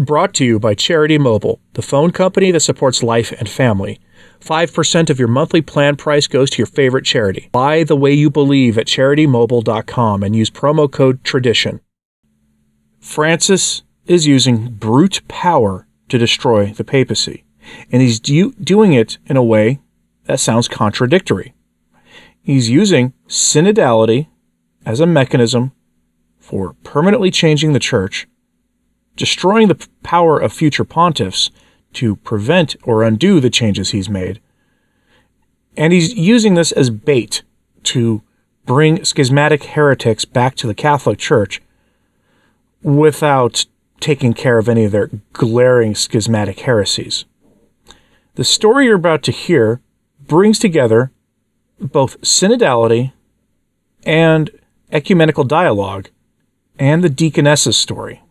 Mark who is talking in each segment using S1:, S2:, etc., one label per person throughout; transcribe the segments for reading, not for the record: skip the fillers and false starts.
S1: Brought to you by Charity Mobile, the phone company that supports life and family. 5% of your monthly plan price goes to your favorite charity. Buy the way you believe at CharityMobile.com and use promo code TRADITION. Francis is using brute power to destroy the papacy, and he's doing it in a way that sounds contradictory. He's using synodality as a mechanism for permanently changing the church, destroying the power of future pontiffs to prevent or undo the changes he's made. And he's using this as bait to bring schismatic heretics back to the Catholic Church without taking care of any of their glaring schismatic heresies. The story you're about to hear brings together both synodality and ecumenical dialogue and the deaconess's story.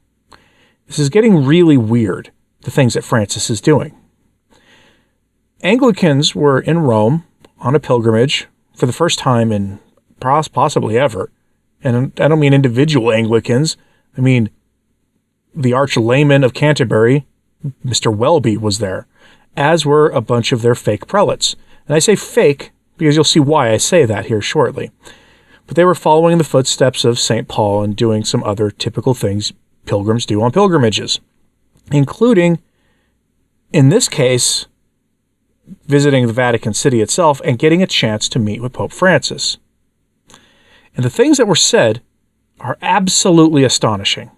S1: This is getting really weird, the things that Francis is doing. Anglicans were in Rome on a pilgrimage for the first time in possibly ever. And I don't mean individual Anglicans. I mean the arch-layman of Canterbury, Mr. Welby, was there, as were a bunch of their fake prelates. And I say fake because you'll see why I say that here shortly. But they were following in the footsteps of St. Paul and doing some other typical things pilgrims do on pilgrimages, including, in this case, visiting the Vatican City itself and getting a chance to meet with Pope Francis. And the things that were said are absolutely astonishing.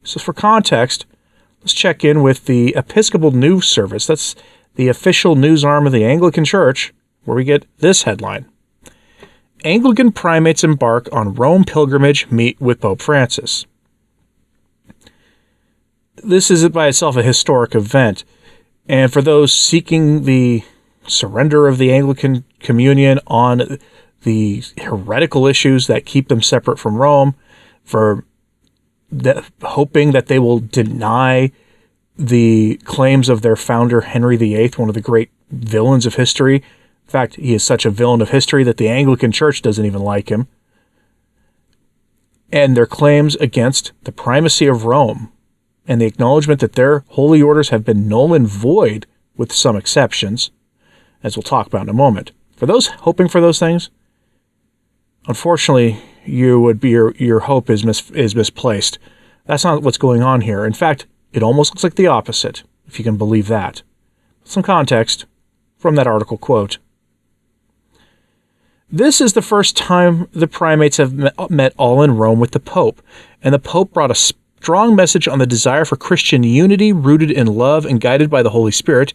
S1: So for context, let's check in with the Episcopal News Service. That's the official news arm of the Anglican Church, where we get this headline. Anglican primates embark on Rome pilgrimage, meet with Pope Francis. This is by itself a historic event, and for those seeking the surrender of the Anglican Communion on the heretical issues that keep them separate from Rome, for hoping that they will deny the claims of their founder, Henry VIII, one of the great villains of history. In fact, he is such a villain of history that the Anglican Church doesn't even like him. And their claims against the primacy of Rome and the acknowledgement that their holy orders have been null and void, with some exceptions, as we'll talk about in a moment. For those hoping for those things, unfortunately, your hope is misplaced. That's not what's going on here. In fact, it almost looks like the opposite, if you can believe that. Some context from that article quote. This is the first time the primates have met all in Rome with the Pope, and the Pope brought a strong message on the desire for Christian unity rooted in love and guided by the Holy Spirit.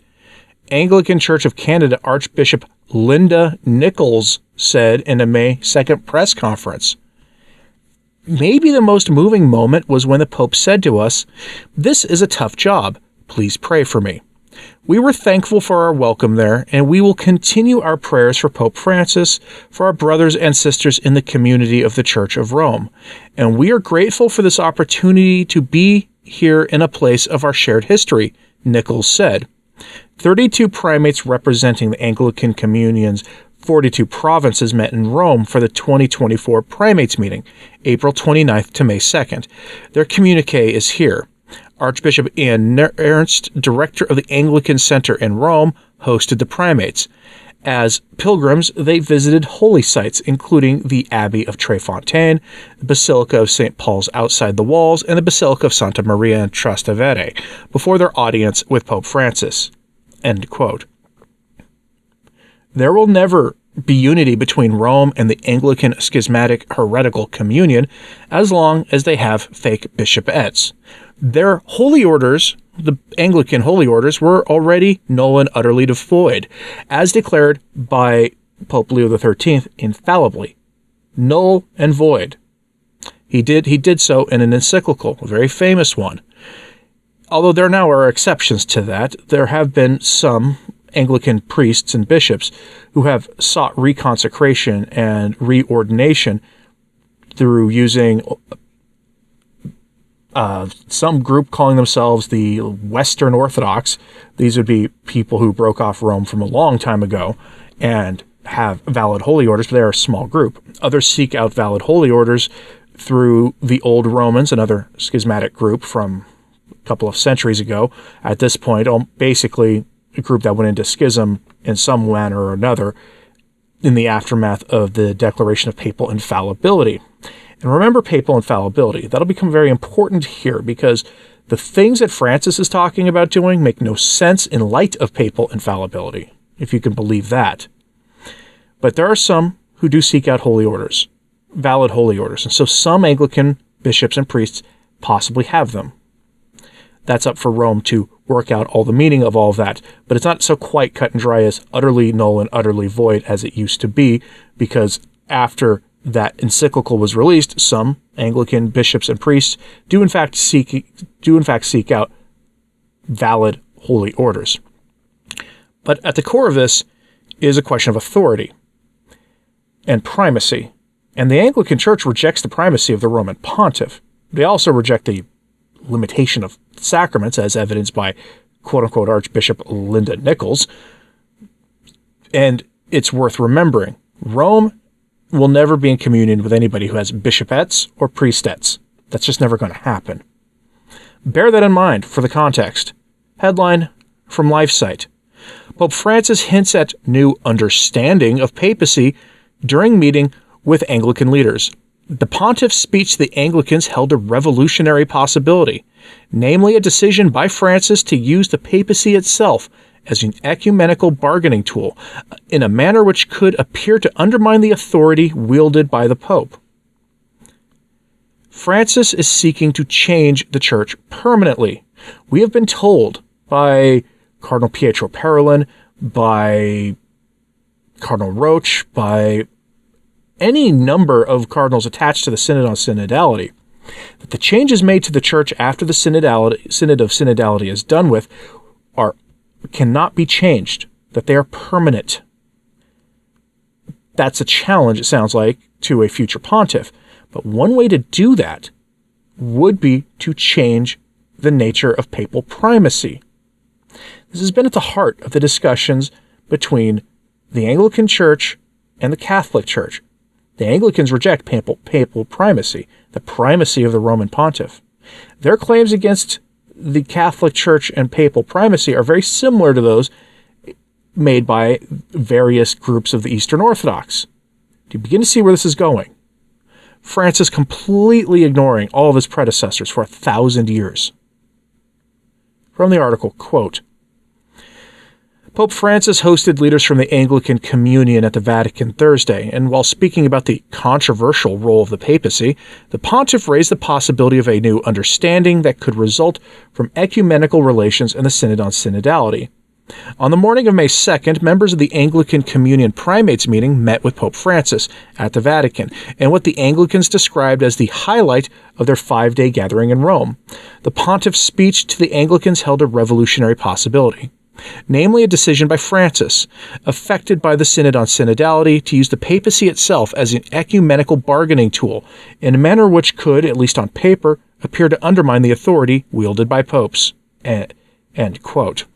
S1: Anglican Church of Canada Archbishop Linda Nichols said in a May 2nd press conference. Maybe the most moving moment was when the Pope said to us, "This is a tough job. Please pray for me." We were thankful for our welcome there, and we will continue our prayers for Pope Francis, for our brothers and sisters in the community of the Church of Rome. And we are grateful for this opportunity to be here in a place of our shared history, Nichols said. 32 primates representing the Anglican Communion's 42 provinces met in Rome for the 2024 primates meeting, April 29th to May 2nd. Their communique is here. Archbishop Ian Ernst, director of the Anglican Center in Rome, hosted the primates. As pilgrims, they visited holy sites, including the Abbey of Trefontaine, the Basilica of St. Paul's outside the walls, and the Basilica of Santa Maria in Trastevere, before their audience with Pope Francis. End quote. There will never be unity between Rome and the Anglican schismatic heretical communion as long as they have fake bishopettes. Their holy orders, the Anglican holy orders, were already null and utterly devoid, as declared by Pope Leo XIII infallibly. Null and void. He did so in an encyclical, a very famous one. Although there now are exceptions to that, there have been some Anglican priests and bishops who have sought reconsecration and reordination through using some group calling themselves the Western Orthodox. These would be people who broke off Rome from a long time ago and have valid holy orders, but they are a small group. Others seek out valid holy orders through the Old Romans, another schismatic group from a couple of centuries ago. At this point, basically a group that went into schism in some manner or another in the aftermath of the declaration of papal infallibility. And remember papal infallibility. That'll become very important here because the things that Francis is talking about doing make no sense in light of papal infallibility, if you can believe that. But there are some who do seek out holy orders, valid holy orders. And so some Anglican bishops and priests possibly have them. That's up for Rome to work out all the meaning of all of that. But it's not so quite cut and dry as utterly null and utterly void as it used to be, because after that encyclical was released, some Anglican bishops and priests do in fact seek out valid holy orders. But at the core of this is a question of authority and primacy. And the Anglican Church rejects the primacy of the Roman pontiff. They also reject the limitation of sacraments, as evidenced by quote-unquote Archbishop Linda Nichols. And it's worth remembering, Rome will never be in communion with anybody who has bishopettes or priestettes. That's just never going to happen. Bear that in mind for the context. Headline from LifeSite. Pope Francis hints at new understanding of papacy during meeting with Anglican leaders. The pontiff's speech to the Anglicans held a revolutionary possibility, namely a decision by Francis to use the papacy itself as an ecumenical bargaining tool in a manner which could appear to undermine the authority wielded by the Pope. Francis is seeking to change the Church permanently. We have been told by Cardinal Pietro Parolin, by Cardinal Roche, by any number of cardinals attached to the Synod on Synodality, that the changes made to the Church after the Synod of Synodality is done with cannot be changed, that they are permanent. That's a challenge, it sounds like, to a future pontiff. But one way to do that would be to change the nature of papal primacy. This has been at the heart of the discussions between the Anglican Church and the Catholic Church. The Anglicans reject papal primacy, the primacy of the Roman pontiff. Their claims against the Catholic Church and papal primacy are very similar to those made by various groups of the Eastern Orthodox. Do you begin to see where this is going? Francis completely ignoring all of his predecessors for 1,000 years. From the article, quote, Pope Francis hosted leaders from the Anglican Communion at the Vatican Thursday, and while speaking about the controversial role of the papacy, the pontiff raised the possibility of a new understanding that could result from ecumenical relations and the Synod on Synodality. On the morning of May 2nd, members of the Anglican Communion Primates meeting met with Pope Francis at the Vatican, and what the Anglicans described as the highlight of their 5-day gathering in Rome. The pontiff's speech to the Anglicans held a revolutionary possibility, namely a decision by Francis, affected by the Synod on Synodality, to use the papacy itself as an ecumenical bargaining tool in a manner which could, at least on paper, appear to undermine the authority wielded by popes. End quote.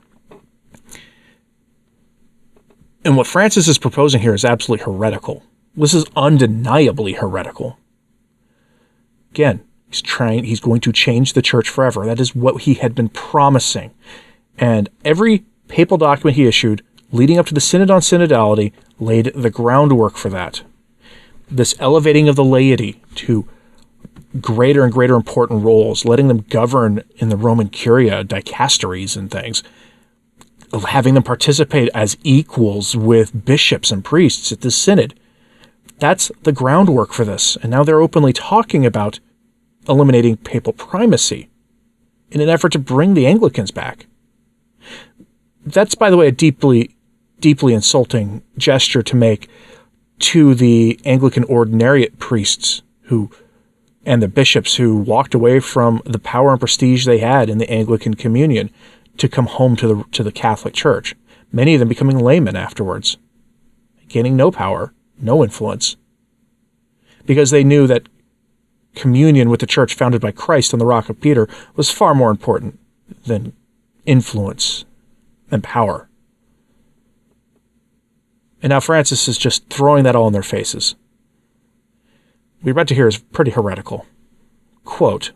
S1: And what Francis is proposing here is absolutely heretical. This is undeniably heretical. Again, he's going to change the Church forever. That is what he had been promising. And every papal document he issued leading up to the Synod on Synodality laid the groundwork for that. This elevating of the laity to greater and greater important roles, letting them govern in the Roman Curia, dicasteries and things, having them participate as equals with bishops and priests at the Synod. That's the groundwork for this. And now they're openly talking about eliminating papal primacy in an effort to bring the Anglicans back. That's, by the way, a deeply, deeply insulting gesture to make to the Anglican ordinariate priests and the bishops who walked away from the power and prestige they had in the Anglican Communion to come home to the Catholic Church, many of them becoming laymen afterwards, gaining no power, no influence, because they knew that communion with the Church founded by Christ on the Rock of Peter was far more important than influence and power. And now Francis is just throwing that all in their faces. What we're about to hear is pretty heretical. Quote,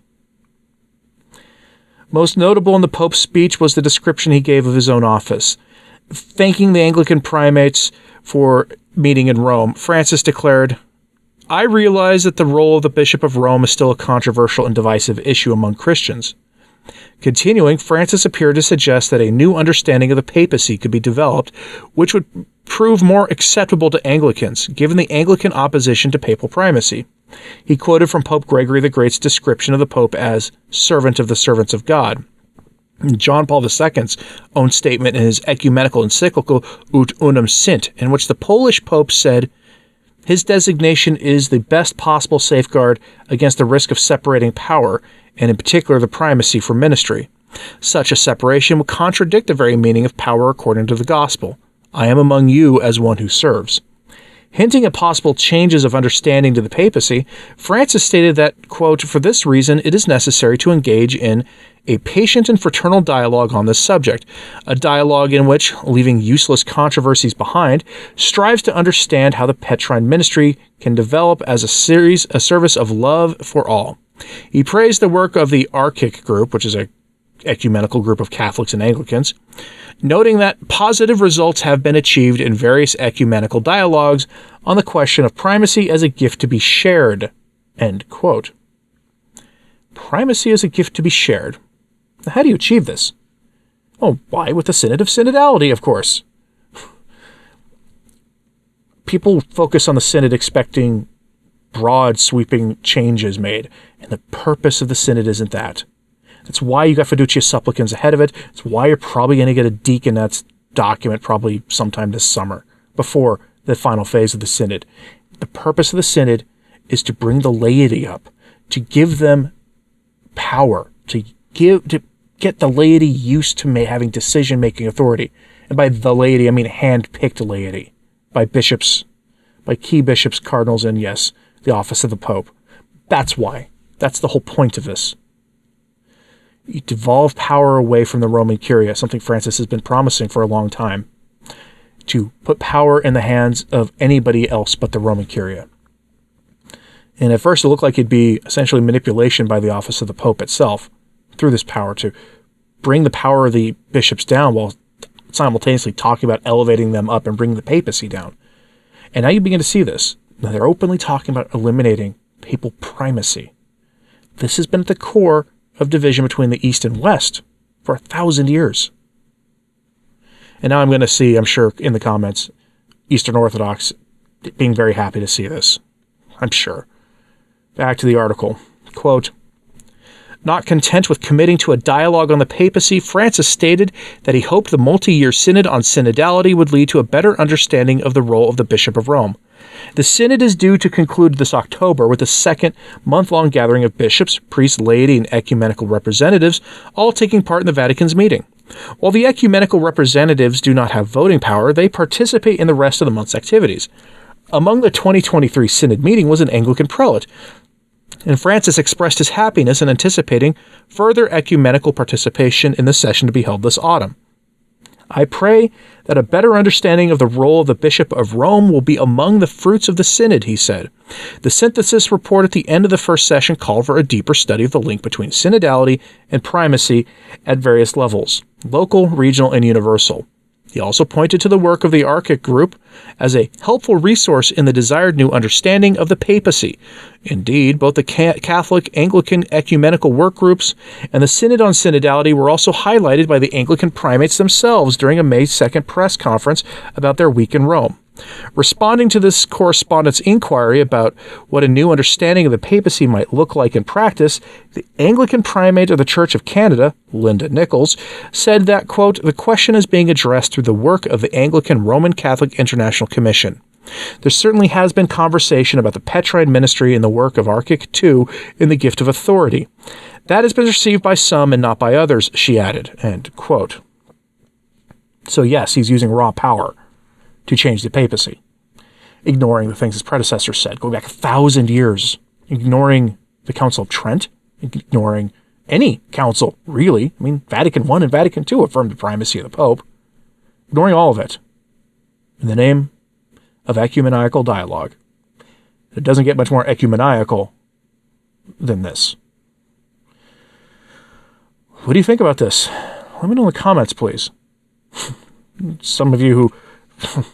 S1: Most notable in the Pope's speech was the description he gave of his own office. Thanking the Anglican primates for meeting in Rome, Francis declared, "I realize that the role of the Bishop of Rome is still a controversial and divisive issue among Christians." Continuing, Francis appeared to suggest that a new understanding of the papacy could be developed, which would prove more acceptable to Anglicans, given the Anglican opposition to papal primacy. He quoted from Pope Gregory the Great's description of the Pope as servant of the servants of God. John Paul II's own statement in his ecumenical encyclical Ut Unum Sint, in which the Polish Pope said, "His designation is the best possible safeguard against the risk of separating power, and in particular the primacy from ministry. Such a separation would contradict the very meaning of power according to the gospel. I am among you as one who serves." Hinting at possible changes of understanding to the papacy, Francis stated that, quote, "For this reason, it is necessary to engage in a patient and fraternal dialogue on this subject, a dialogue in which, leaving useless controversies behind, strives to understand how the Petrine ministry can develop as a service of love for all." He praised the work of the Archic group, which is a ecumenical group of Catholics and Anglicans, noting that positive results have been achieved in various ecumenical dialogues on the question of primacy as a gift to be shared. End quote. Primacy as a gift to be shared. How do you achieve this? Oh, why? With the Synod of Synodality, of course. People focus on the Synod expecting broad, sweeping changes made, and the purpose of the Synod isn't that. That's why you got fiducia supplicans ahead of it. It's why you're probably going to get a deaconess document probably sometime this summer, before the final phase of the Synod. The purpose of the Synod is to bring the laity up, to give them power, to get the laity used to having decision-making authority. And by the laity, I mean hand-picked laity, by bishops, by key bishops, cardinals, and yes, the office of the Pope. That's why. That's the whole point of this. You devolve power away from the Roman Curia, something Francis has been promising for a long time, to put power in the hands of anybody else but the Roman Curia. And at first it looked like it'd be essentially manipulation by the office of the Pope itself through this power to bring the power of the bishops down while simultaneously talking about elevating them up and bringing the papacy down. And now you begin to see this. Now they're openly talking about eliminating papal primacy. This has been at the core of division between the East and West for 1,000 years. And now I'm going to see, I'm sure, in the comments, Eastern Orthodox being very happy to see this. I'm sure. Back to the article. Quote, "Not content with committing to a dialogue on the papacy, Francis stated that he hoped the multi-year synod on synodality would lead to a better understanding of the role of the Bishop of Rome. The synod is due to conclude this October with a second month-long gathering of bishops, priests, laity, and ecumenical representatives, all taking part in the Vatican's meeting. While the ecumenical representatives do not have voting power, they participate in the rest of the month's activities. Among the 2023 synod meeting was an Anglican prelate, and Francis expressed his happiness in anticipating further ecumenical participation in the session to be held this autumn. I pray that a better understanding of the role of the Bishop of Rome will be among the fruits of the Synod," he said. The synthesis report at the end of the first session called for a deeper study of the link between synodality and primacy at various levels, local, regional, and universal. He also pointed to the work of the Archic group as a helpful resource in the desired new understanding of the papacy. Indeed, both the Catholic Anglican ecumenical work groups and the Synod on Synodality were also highlighted by the Anglican primates themselves during a May 2nd press conference about their week in Rome. Responding to this correspondent's inquiry about what a new understanding of the papacy might look like in practice, the Anglican primate of the Church of Canada, Linda Nichols, said that, quote, "The question is being addressed through the work of the Anglican Roman Catholic International Commission. There certainly has been conversation about the Petrine ministry and the work of Archic II in the gift of authority. That has been received by some and not by others," she added, end quote. So yes, he's using raw power to change the papacy, ignoring the things his predecessor said, going back 1,000 years, ignoring the Council of Trent, ignoring any council, really. I mean, Vatican I and Vatican II affirmed the primacy of the Pope, ignoring all of it in the name of ecumenical dialogue. It doesn't get much more ecumenical than this. What do you think about this? Let me know in the comments, please. Some of you who,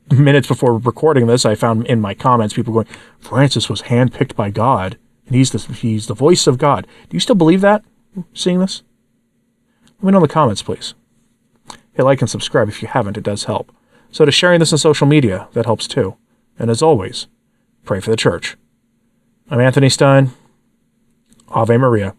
S1: minutes before recording this, I found in my comments people going, Francis was handpicked by God, and he's the voice of God. Do you still believe that, seeing this? Let me know in the comments, please. Hey, like and subscribe if you haven't. It does help. So to sharing this on social media, that helps too. And as always, pray for the church. I'm Anthony Stine. Ave Maria.